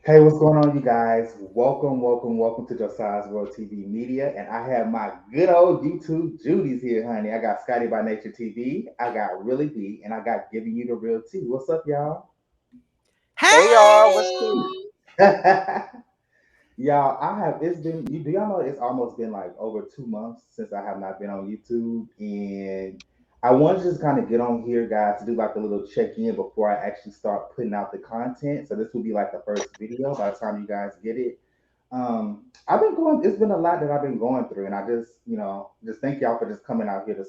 Hey, what's going on, you guys? Welcome to Josiah's World TV Media. And I have my good old YouTube Judy's here, honey. I got Scotty by Nature TV, I got Really D, and I got Giving You the Real Tea. What's up, y'all? Hey y'all, what's Hey, cool? Y'all, do y'all know it's almost been like over 2 months since I have not been on YouTube? And I want to just kind of get on here, guys, to do like a little check in before I actually start putting out the content. So this will be like the first video by the time you guys get it. It's been a lot that I've been going through, and I just, just thank y'all for just coming on here to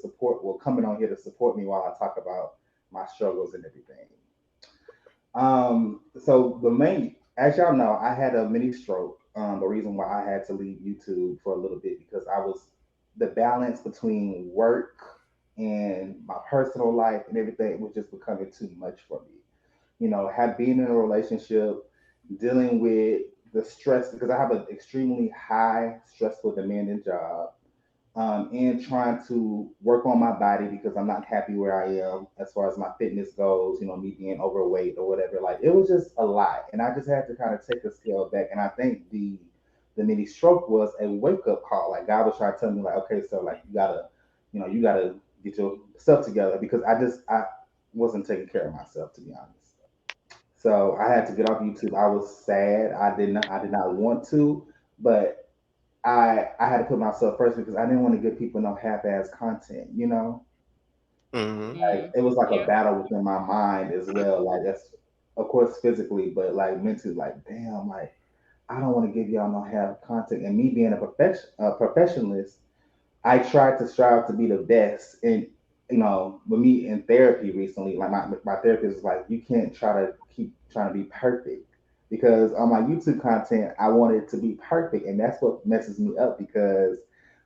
support me while I talk about my struggles and everything. So as y'all know, I had a mini stroke. The reason why I had to leave YouTube for a little bit because the balance between work and my personal life and everything was just becoming too much for me. Have been in a relationship, dealing with the stress because I have an extremely high, stressful, demanding job, and trying to work on my body because I'm not happy where I am as far as my fitness goes, me being overweight or whatever. Like it was just a lot. And I just had to kind of take a scale back. And I think the mini stroke was a wake up call. Like God was trying to tell me, like, okay, so like you gotta get your stuff together because I wasn't taking care of myself, to be honest. So I had to get off YouTube. I was sad. I did not want to, but I had to put myself first because I didn't want to give people no half-ass content. hmm Like it was like a yeah, battle within my mind as well. Like that's of course physically, but like mentally, like damn, like I don't want to give y'all no half content. And me being a professionalist, I tried to strive to be the best. And with me in therapy recently, like my therapist was like, you can't try to keep trying to be perfect because on my YouTube content, I want it to be perfect, and that's what messes me up because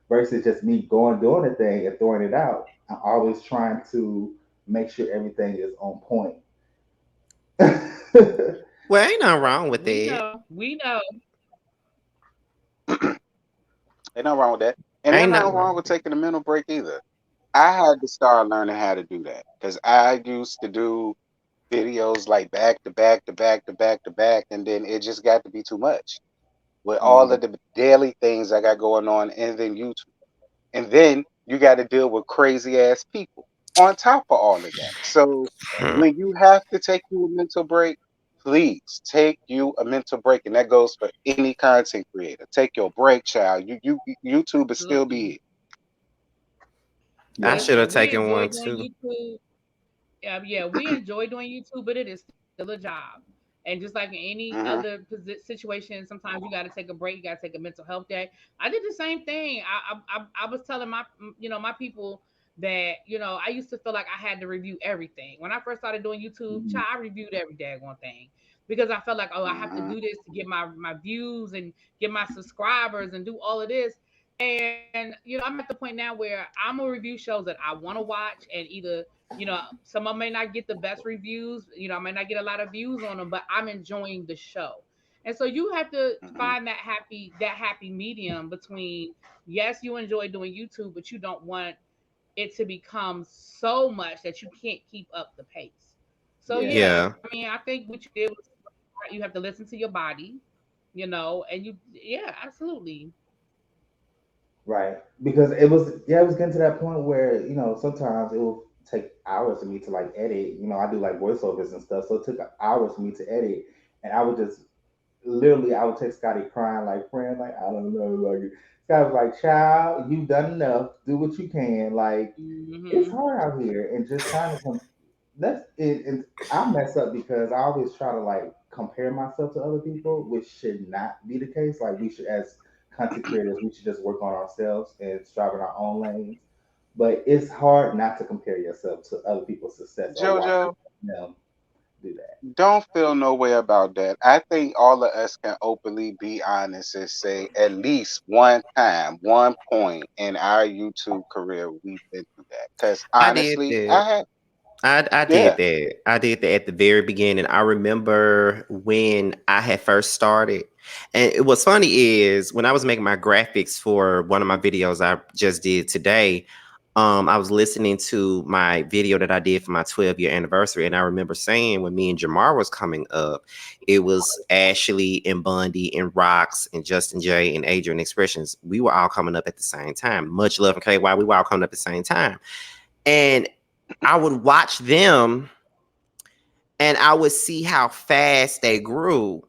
versus just me going doing the thing and throwing it out, I'm always trying to make sure everything is on point. Well, ain't nothing wrong with we that. know, we know. Ain't nothing wrong with that. And ain't Yeah, nothing we wrong know. with taking a mental break either. I had to start learning how to do that because I used to do videos like back to back to back to back to back, and then it just got to be too much with all of Mhm. the daily things I got going on, and then YouTube, and then you got to deal with crazy ass people on top of all of that. So Right. when you have to take you a mental break, please take you a mental break, and that goes for any content creator. Take your break, child. YouTube is still Absolutely. big. Yeah. I should have Listen, we taken enjoy one doing too. YouTube. Yeah, we enjoy doing YouTube, but it is still a job. And just like in any other Hmm situation, sometimes you got to take a break. You got to take a mental health day. I did the same thing. I was telling my people that I used to feel like I had to review everything. When I first started doing YouTube, Mhm. child, I reviewed every daggone thing because I felt like, oh, I have to hmm do this to get my views and get my subscribers and do all of this. And I'm at the point now where I'm gonna review shows that I want to watch, and either some of them may not get the best reviews. I may not get a lot of views on them, but I'm enjoying the show. And so you have to hmm find that happy medium between, yes, you enjoy doing YouTube, but you don't want it to become so much that you can't keep up the pace. So Yeah. yeah, Yeah. I mean, I think what you did was smart. You have to listen to your body, and yeah, absolutely. Right. Because it was getting to that point where, sometimes it will take hours for me to like edit. I do like voiceovers and stuff. So it took hours for me to edit. And I would just literally I would text Scotty crying like, friend, like, I don't know. Like Scott was like, child, you've done enough. Do what you can. Like, it's Hmm. hard out here and just trying to that's it, and I mess up because I always try to like compare myself to other people, which should not be the case. Like we should, as content creators, we should just work on ourselves and strive in our own lanes. But it's hard not to compare yourself to other people's success or watching Jojo, them do that. don't feel no way about that. I think all of us can openly be honest and say at least one time, one point in our YouTube career, we've been through that. Because Yeah. honestly, I Yeah. had, Yeah. yeah. Yeah. Yeah. Yeah. Yeah. Yeah. Yeah. Yeah. Yeah. Yeah. Yeah. Yeah. Yeah. Yeah. Yeah. Yeah. I did that at the very beginning. I remember when I had first started. And what's funny is when I was making my graphics for one of my videos I just did today, I was listening to my video that I did for my 12-year anniversary, and I remember saying when me and Jamar was coming up, it was Ashley and Bundy and Rocks and Justin J and Adrian Expressions. We were all coming up at the same time. Much Love and KY, we were all coming up at the same time. And I would watch them and I would see how fast they grew.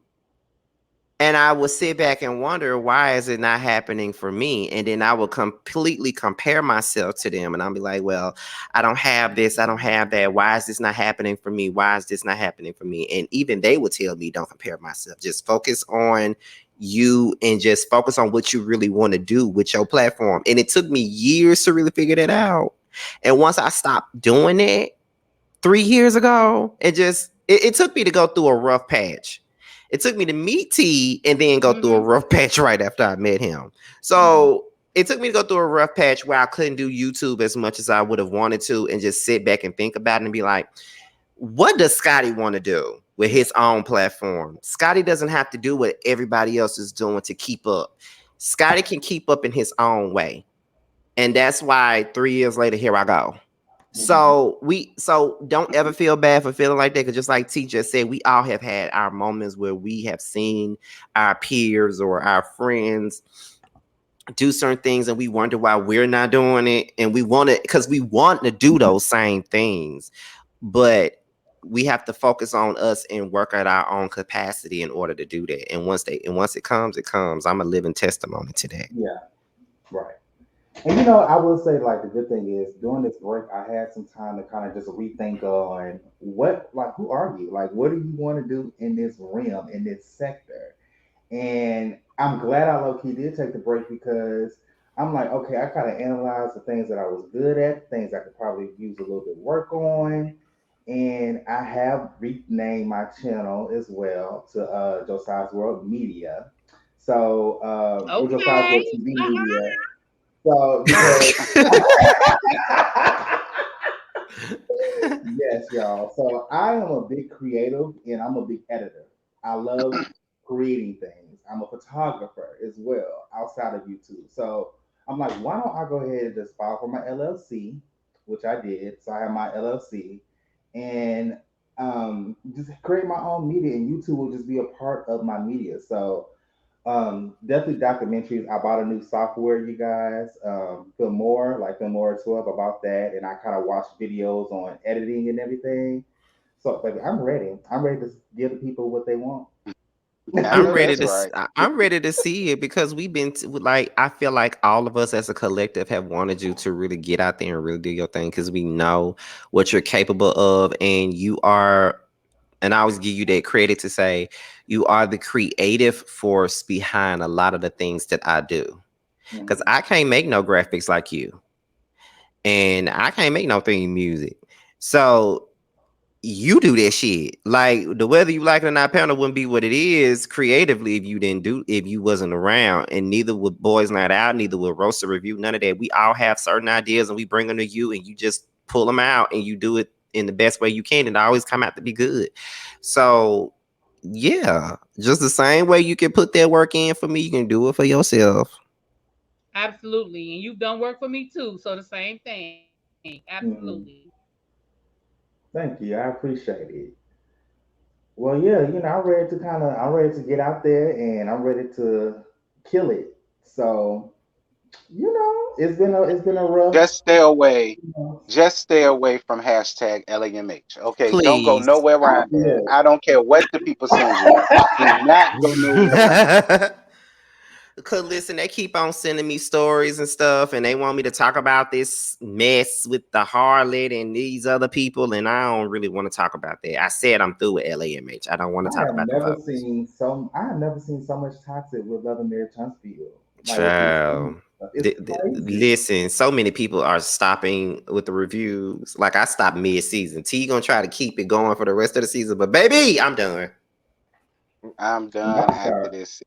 And I would sit back and wonder, why is it not happening for me? And then I would completely compare myself to them. And I'll be like, well, I don't have this. I don't have that. Why is this not happening for me? Why is this not happening for me? And even they would tell me, don't compare myself. Just focus on you and just focus on what you really want to do with your platform. And it took me years to really figure that out. And once I stopped doing it 3 years ago, it took me to go through a rough patch. It took me to meet T and then go through a rough patch right after I met him. So it took me to go through a rough patch where I couldn't do YouTube as much as I would have wanted to, and just sit back and think about it and be like, what does Scotty want to do with his own platform? Scotty doesn't have to do what everybody else is doing to keep up. Scotty can keep up in his own way. And that's why 3 years later, here I go. So don't ever feel bad for feeling like that, because just like T just said, we all have had our moments where we have seen our peers or our friends do certain things and we wonder why we're not doing it, and we want it because we want to do those same things, but we have to focus on us and work at our own capacity in order to do that. And once it comes, it comes. I'm a living testimony to that. Yeah, right. And you know, I will say, like, the good thing is during this break, I had some time to kind of just rethink on who are you? Like, what do you want to do in this realm, in this sector? And I'm glad I low key did take the break because I'm like, okay, I kind of analyzed the things that I was good at, things I could probably use a little bit of work on. And I have renamed my channel as well to Josiah's World Media. So, or Josiah's World Okay. TV Media. So, because yes, y'all. So I am a big creative and I'm a big editor. I love creating things. I'm a photographer as well outside of YouTube. So I'm like, why don't I go ahead and just file for my LLC, which I did. So I have my LLC and just create my own media, and YouTube will just be a part of my media. So definitely documentaries. I bought a new software, you guys. Filmora 12 about that, and I kind of watch videos on editing and everything. So, baby, I'm ready. I'm ready to give the people what they want. I know that's right. I'm ready to see it, because we've been like, I feel like all of us as a collective have wanted you to really get out there and really do your thing, because we know what you're capable of, and you are. And I always give you that credit to say you are the creative force behind a lot of the things that I do. Because Mhm. I can't make no graphics like you, and I can't make no theme music. So you do that shit. Like, the whether you like it or not panel wouldn't be what it is creatively if you wasn't around. And neither would Boys Night Out, neither would Roaster Review, none of that. We all have certain ideas and we bring them to you, and you just pull them out and you do it in the best way you can, and always come out to be good. So yeah, just the same way you can put that work in for me, you can do it for yourself. Absolutely. And you've done work for me too. So the same thing. Absolutely. Mhm. Thank you. I appreciate it. Well, yeah, I'm ready to get out there and I'm ready to kill it. So, it's been a rough, Just stay away. you know, Just stay away from hashtag LAMH. Okay, don't go Please. nowhere around that. look. I don't care what the people send you. Do not go nowhere around that. Cause listen, they keep on sending me stories and stuff, and they want me to talk about this mess with the harlot and these other people, and I don't really want to talk about that. I said I'm through with LAMH. I don't want to talk about the folks. I have never seen so much toxic with Love and Mary Tunstfield. Like with these Child. comments stuff. It's crazy. Listen, so many people are stopping with the reviews. Like, I stopped mid-season. T gonna try to keep it going for the rest of the season, but baby, I'm done. I'm I'm about done to after start. this.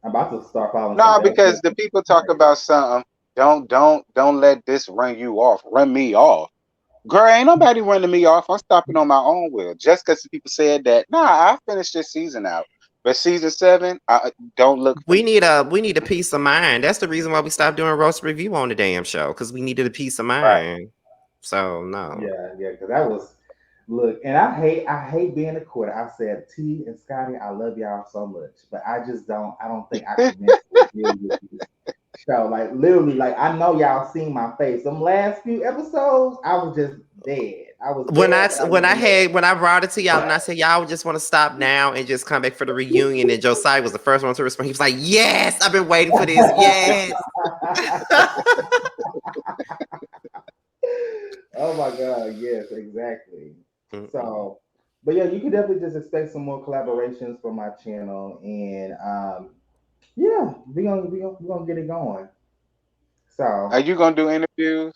I'm about to start following some No, else. because the people talk about something. Don't let this run you off. Run me off. Girl, ain't nobody running me off. I'm stopping on my own will. Just because people said that. Nah, I finished this season out. But season 7, I don't look for me. We need a peace of mind. That's the reason why we stopped doing roast review on the damn show, because we needed a peace of Right. mind. So no. Yeah, because that was look, and I hate being a quitter. I said T and Scotty, I love y'all so much, but I don't think I can mentally deal with this show. Like literally, like I know y'all seen my face. Them last few episodes, I was just dead. I was dead, but I was dead. When I brought it to y'all and I said y'all just want to stop now and just come back for the reunion, and Josiah was the first one to respond. He was like, "Yes, I've been waiting for this. Yes." Oh my god, yes, exactly. Mm-mm. So, but yeah, you can definitely just expect some more collaborations from my channel, and yeah, we gonna get it going. Are So you gonna do interviews?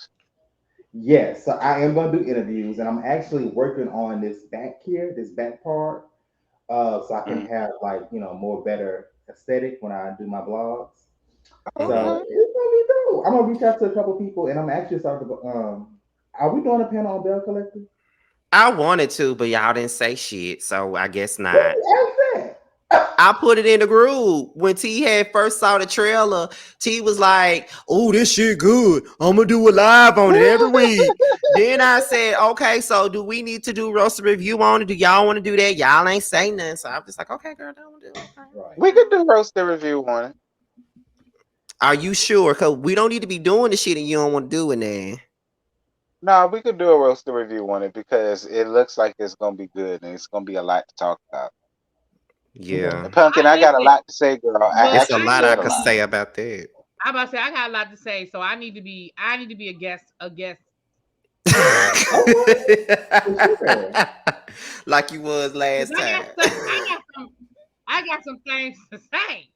yes, so I am gonna do interviews, and I'm actually working on this back here, this back part, so I can Mm. have like more better aesthetic when I do my blogs. Mm-hmm. So Okay. it's gonna be dope. I'm gonna reach out to a couple people, and I'm actually starting to. Are we doing a panel on Bell Collector? I wanted to, but y'all didn't say shit, so I guess Who not. asked that? I put it in the group when T had first saw the trailer. T was like, "Oh, this shit good. I'm gonna do a live on it every week." Then I said, "Okay, so do we need to do roast review on it? Do y'all want to do that? Y'all ain't saying nothing." So I'm just like, "Okay, girl, don't do it." Okay, Right. We could do roast the review on it. are you sure? Cause we don't need to be doing the shit and you don't want to do it then. No, we could do a roast the review on it because it looks like it's gonna be good and it's gonna be a lot to talk about. Okay. Yeah, And Pumpkin, I I got missed a it, lot to say, girl. I but it's a actually I lot need I said to a could lot. be. say about that. I about to say I got a lot to say, so I need to be a guest, Okay. For sure. Like you was because last time. I got some things to say.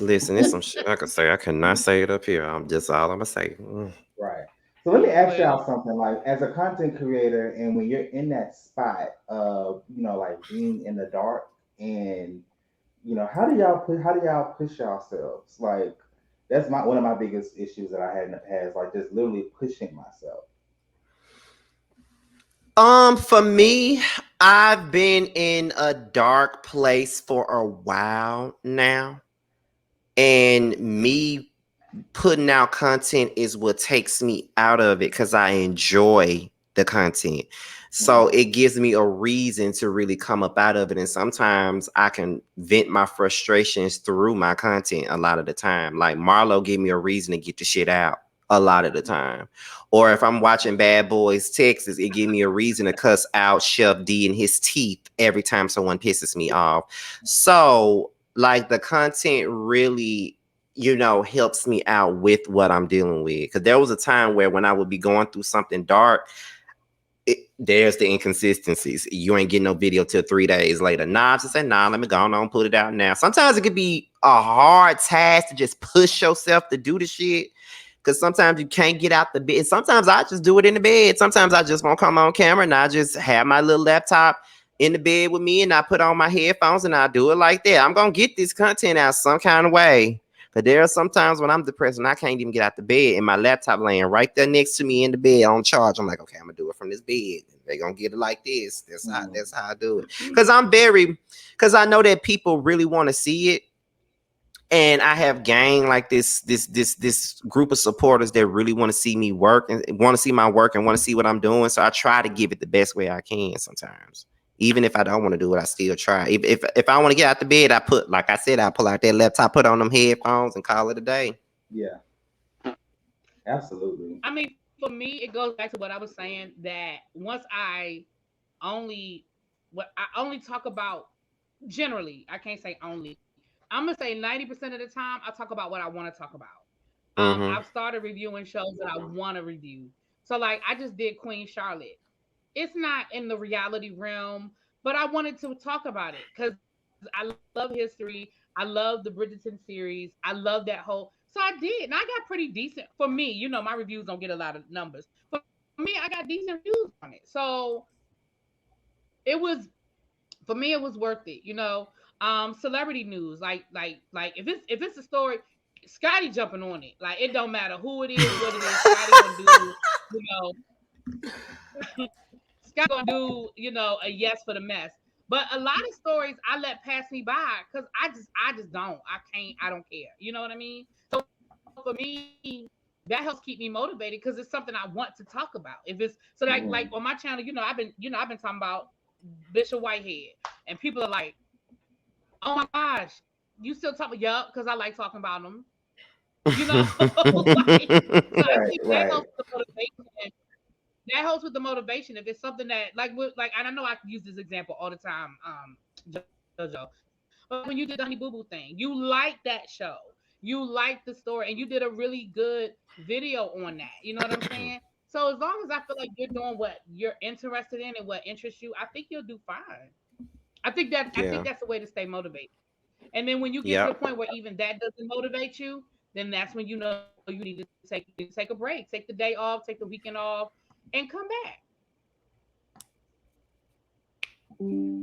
Listen, it's some shit I could say. I cannot say it up here. I'm just all I'm gonna say. Right. So let me ask y'all Well, something. Like, as a content creator, and when you're in that spot of, like being in the dark, and how do y'all push yourselves? Like, that's one of my biggest issues that I had in the past. Like, just literally pushing myself. For me, I've been in a dark place for a while now, and me putting out content is what takes me out of it because I enjoy the content. So Mhm. it gives me a reason to really come up out of it. And sometimes I can vent my frustrations through my content a lot of the time. Like Marlo gave me a reason to get the shit out a lot of the time. Or if I'm watching Bad Boys Texas, it give me a reason to cuss out Chef D in his teeth every time someone pisses me off. So like the content really helps me out with what I'm dealing with. Because there was a time where when I would be going through something dark, there's the inconsistencies. You ain't getting no video till 3 days later. Nah, I just say, nah, let me go on and put it out now. Sometimes it could be a hard task to just push yourself to do the shit. Because sometimes you can't get out the bed. Sometimes I just do it in the bed. Sometimes I just won't come on camera and I just have my little laptop in the bed with me and I put on my headphones and I do it like that. I'm going to get this content out some kind of way. But there are some times when I'm depressed and I can't even get out the bed and my laptop laying right there next to me in the bed on charge. I'm like, okay, I'm gonna do it from this bed. They're gonna get it like this. Mhm. That's how I do it. Because I know that people really want to see it. And I have gained like this group of supporters that really want to see me work and want to see my work and want to see what I'm doing. So I try to give it the best way I can sometimes. Even if I don't want to do it, I still try. If I want to get out the bed, like I said, I pull out that laptop, put on them headphones, and call it a day. Yeah, absolutely. I mean, for me, it goes back to what I was saying that once only I only talk about generally, I can't say only. I'm gonna say 90% of the time I talk about what I want to talk about. Mm-hmm. I've started reviewing shows that I want to review. So like I just did Queen Charlotte. It's not in the reality realm, but I wanted to talk about it because I love history. I love the Bridgerton series. I love that whole. So I did, and I got pretty decent for me. My reviews don't get a lot of numbers. For me, I got decent reviews on it. So it was for me. It was worth it. Celebrity news, like if it's a story, Scotty jumping on it. Like it don't matter who it is, what it is. Scotty gonna do. You know, Scott gonna do, a yes for the mess. But a lot of stories I let pass me by because I just don't. I can't. I don't care. You know what I mean? So for me, that helps keep me motivated because it's something I want to talk about. If it's so like on my channel, I've been talking about Bishop Whitehead, and people are like, "Oh my gosh, you still talking?" Yup, because I like talking about them. Like, so I Right, think that helps right. with the motivation. That helps with the motivation. If it's something that like, and I know I use this example all the time, JoJo. But like when you did the Honey Boo Boo thing, you liked that show, you liked the story, and you did a really good video on that. You know what I'm saying? So as long as I feel like you're doing what you're interested in and what interests you, I think you'll do fine. I think Yeah. that's the way to stay motivated. And then when you get to the Yep. point where even that doesn't motivate you, then that's when you know you need to take a break, take the day off, take the weekend off, and come back.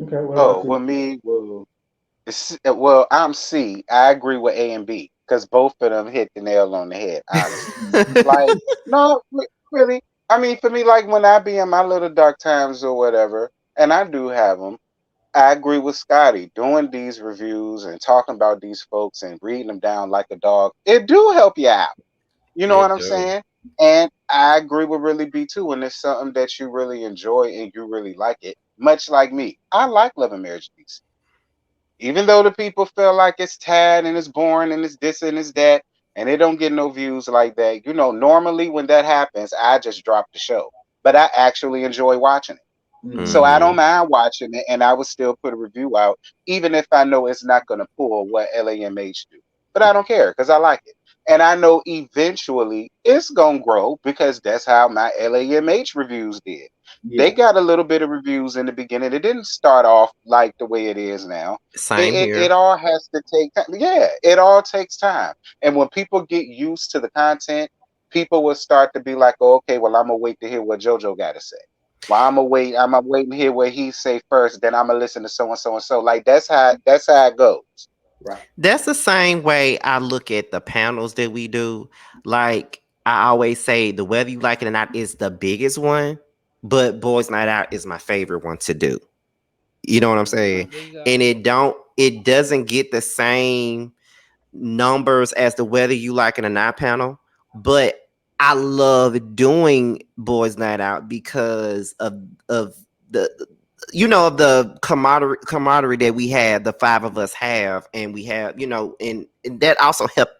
Okay, what Oh, about well, you? me, well, I'm C. I agree with A and B because both of them hit the nail on the head. Honestly, like, no, really. I mean, for me, like when I be in my little dark times or whatever, and I do have them. I agree with Scotty. Doing these reviews and talking about these folks and reading them down like a dog, it do help you out. You know what It I'm do. saying? And I agree with really B too. When it's something that you really enjoy and you really like it, much like me, I like Love and Marriage DC. Even though the people feel like it's tad and it's boring and it's this and it's that, and they don't get no views like that. You know, normally when that happens, I just drop the show. But I actually enjoy watching it. So Mm-hmm. I don't Mm-hmm. mind watching it, and I would still put a review out, even if I know it's not going to pull what LAMH do. But I don't care because I like it, and I know eventually it's gonna grow because that's how my LAMH reviews did. They Yeah, got a little bit of reviews in the beginning. It didn't start off like the way it is now. It, Same it, here. it all has to take time. Yeah, it all takes time. And when people get used to the content, people will start to be like, oh, okay, well, I'm gonna wait to hear what JoJo got to say. Well, I'm gonna wait. I'm gonna wait and hear what he say first. Then I'm gonna listen to so and so and so. Like that's how it goes. right. That's the same way I look at the panels that we do. Like I always say, the whether you like it or not is the biggest one, but Boys Night Out is my favorite one to do. You know what I'm There saying? you go. And it doesn't get the same numbers as the whether you like it or not panel, but I love doing Boys Night Out because of the of the camaraderie that we have, the five of us have, and we have, and that also helped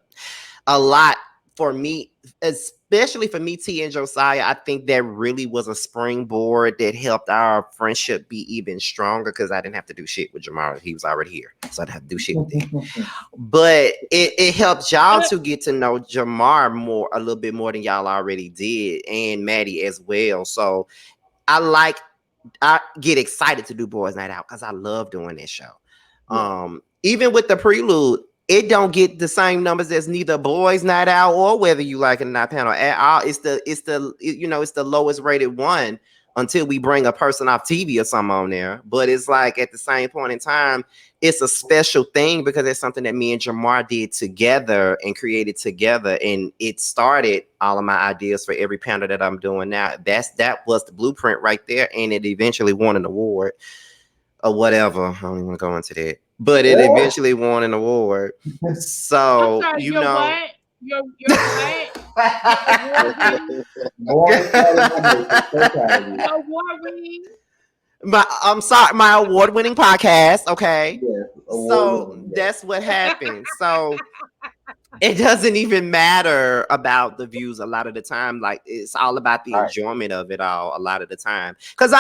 a lot for me, especially for me, T and Josiah. I think that really was a springboard that helped our friendship be even stronger because I didn't have to do shit with Jamar. He was already here. So I didn't have to do shit with him. But it helped y'all to get to know Jamar more, a little bit more than y'all already did, and Maddie as well. So I like I get excited to do Boys Night Out because I love doing this show. Yeah, Even with the prelude, it don't get the same numbers as neither Boys Night Out or whether you like it or not panel at all. It's the lowest rated one until we bring a person off TV or something on there. But it's like at the same point in time, it's a special thing because it's something that me and Jamar did together and created together, and it started all of my ideas for every panel that I'm doing now. That was the blueprint right there, and it eventually won an award or whatever. I don't even want to go into that, but it yeah. eventually won an award. I'm So sorry. Your what? Your what? Your award winning? Born and proud of my nation. So proud of you. Your award winning? I'm sorry, my award-winning podcast. Okay, Yes, award so winning. Yes. that's what happened. So it doesn't even matter about the views a lot of the time. Like it's all about the Right. enjoyment of it all a lot of the time. Because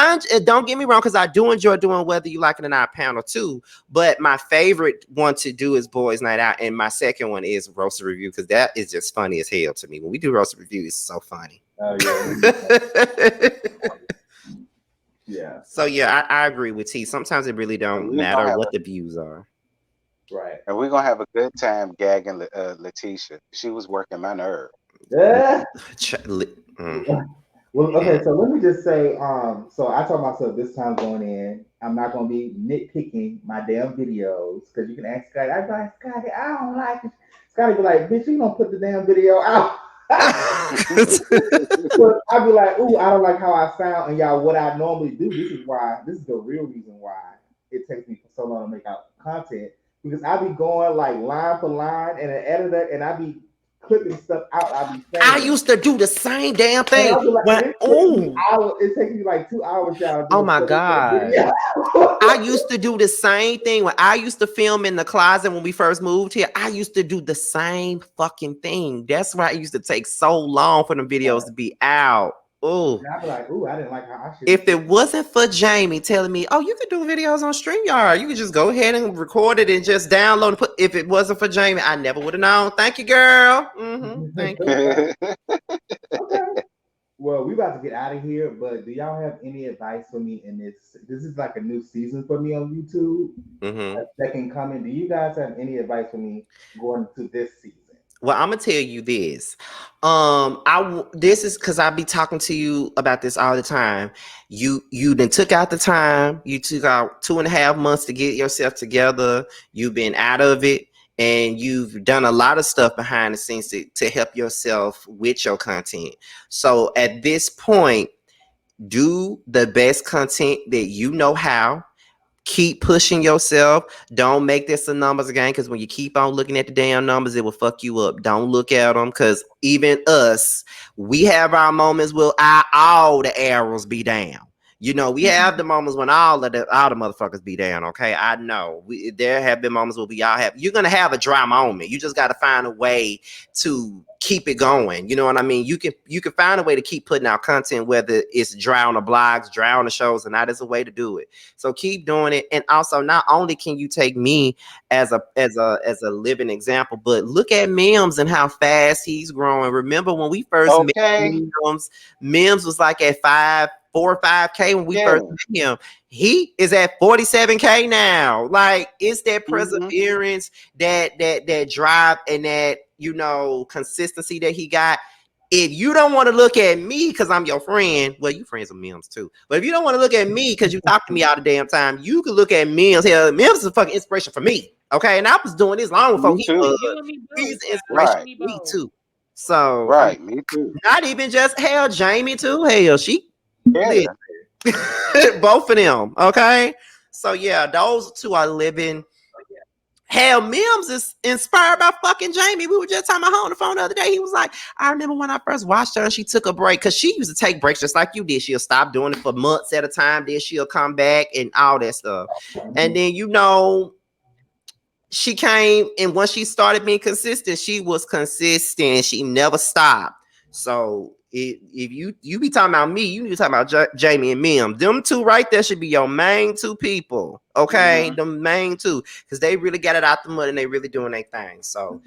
don't get me wrong, because I do enjoy doing whether you like it or not panel too. But my favorite one to do is Boys Night Out, and my second one is Roast Review because that is just funny as hell to me. When we do Roast Review, it's so funny. Oh yeah. Yeah. So yeah, I agree with T. Sometimes it really And don't we're gonna matter have what a the views are. Right. and we're gonna have a good time gagging Letitia. She was working my nerve. Yeah. Mm, Well, okay, mm. so let me just say, so I told myself this time going in, I'm not gonna be nitpicking my damn videos because you can ask Scotty. I be like, Scotty, I don't like it. Scotty be like, bitch, you don't put the damn video out. But I'd be like, ooh, I don't like how I sound, and y'all, what I normally do. This is the real reason why. it takes me so long to make out content because I be going like line for line and an editor, and I be clipping stuff out. I be I saying. used to do the same damn And thing I'll be like, when and it takes me oh hours. It takes me like 2 hours, y'all, oh doing my 20-minute god. video. I used to do the same thing when I used to film in the closet when we first moved here. I used to do the same fucking thing. That's why it used to take so long for them videos to be out. Oh, And I'll be like, ooh, I didn't like how I should have if did it wasn't for Jamie telling me, "Oh, you could do videos on StreamYard. You could just go ahead and record it and just download and put." If it wasn't for Jamie, I never would have known. Thank you, girl. Thank you. it. Okay. Well, we about to get out of here, but do y'all have any advice for me in this? This is like a new season for me on YouTube. Mm-hmm. A second coming. Do you guys have any advice for me going into this season? Well, I'm gonna tell you this. This is because I be talking to you about this all the time. You then took out the time. You took out 2.5 months to get yourself together. You've been out of it, and you've done a lot of stuff behind the scenes to help yourself with your content. So at this point, do the best content that you know how. Keep pushing yourself. Don't make this a numbers game because when you keep on looking at the damn numbers, it will fuck you up. Don't look at them because even us, we have our moments where all the arrows be down. You know, we have the moments when all the motherfuckers be down. Okay, I know there have been moments where we all have. You're gonna have a dry moment. You just got to find a way to keep it going. You know what I mean? You can find a way to keep putting out content, whether it's dry on the blogs, dry on the shows, and that is a way to do it. So keep doing it. And also, not only can you take me as a living example, but look at Mims and how fast he's growing. Remember when we first met Okay. Mims? Mims was like at 4 or 5K when we Yeah. first met him. He is at 47K now. Like it's that Hmm. perseverance, that drive, and that consistency that he got. If you don't want to look at me because I'm your friend, well, you friends with Mims too. But if you don't want to look at me because you talk to me all the damn time, you can look at Mims. Hell, Mims is a fucking inspiration for me. Okay, and I was doing this long before Me he too. was. You and me He's both, an child. You inspiration and Right. me for me both. too. So I'm Right. Me too. not even just hell, Jamie too. Hell, she lit. Yeah. Both of them. Okay. So yeah, those two are living. Hell, Mims is inspired by fucking Jamie. We were just talking about her on the phone the other day. He was like, I remember when I first watched her and she took a break because she used to take breaks just like you did. She'll stop doing it for months at a time. Then she'll come back and all that stuff. And then, she came and once she started being consistent, she was consistent. She never stopped. So if you be talking about me, you need to talk about Jamie and Mim. Them two right there should be your main two people. Okay, Hmm. the main two because they really got it out the mud and they really doing their thing. So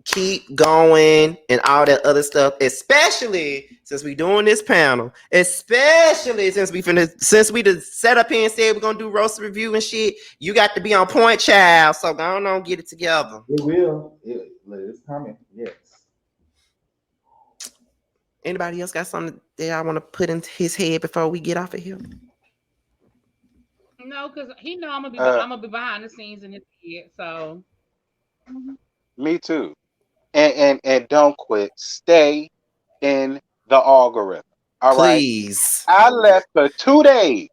keep going and all that other stuff, especially since we doing this panel, especially since we just set up here and said we're gonna do roast review and shit. You got to be on point, child. So go on, get it together. It will. It's coming. Yes. Anybody else got something that I want to put in his head before we get off of here? No, because he know Uh, I'm gonna be behind the scenes in his head. So Me too. And don't quit. Stay in the algorithm. All right. Please. I left for 2 days,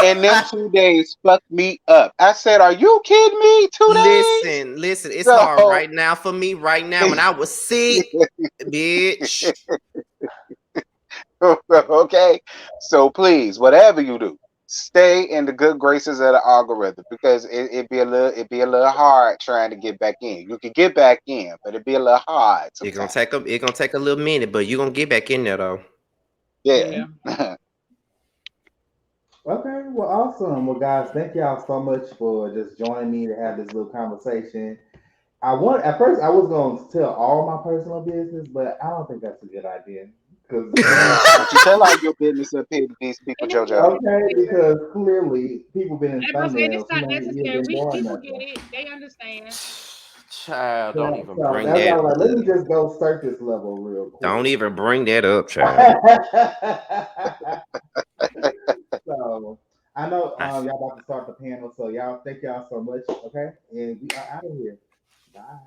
and them 2 days fucked me up. I said, "Are you kidding me? 2 days?" Listen, it's hard So, right now for me right now when I was sick, bitch. okay. So please, whatever you do, stay in the good graces of the algorithm because it'd be a little hard trying to get back in. You can get back in, but it'd be a little hard sometimes. It gonna take a little minute, but you're gonna get back in there though. Yeah. yeah. Okay, well, awesome. Well, guys, thank y'all so much for just joining me to have this little conversation. At first I was going to tell all my personal business, but I don't think that's a good idea because Don't you tell all your business up here to these people, And it's JoJo. okay, because clearly people been in I'm gonna say it's thumbnails who not ain't even necessary. been We doing people get nothing. it. They understand. Child, don't So, even so bring that's why I that was like, let me up. just go surface level real Don't quick. even bring that up, child. So I know I y'all about to start the panel, so y'all thank y'all so much. Okay, and we are out of here. Bye.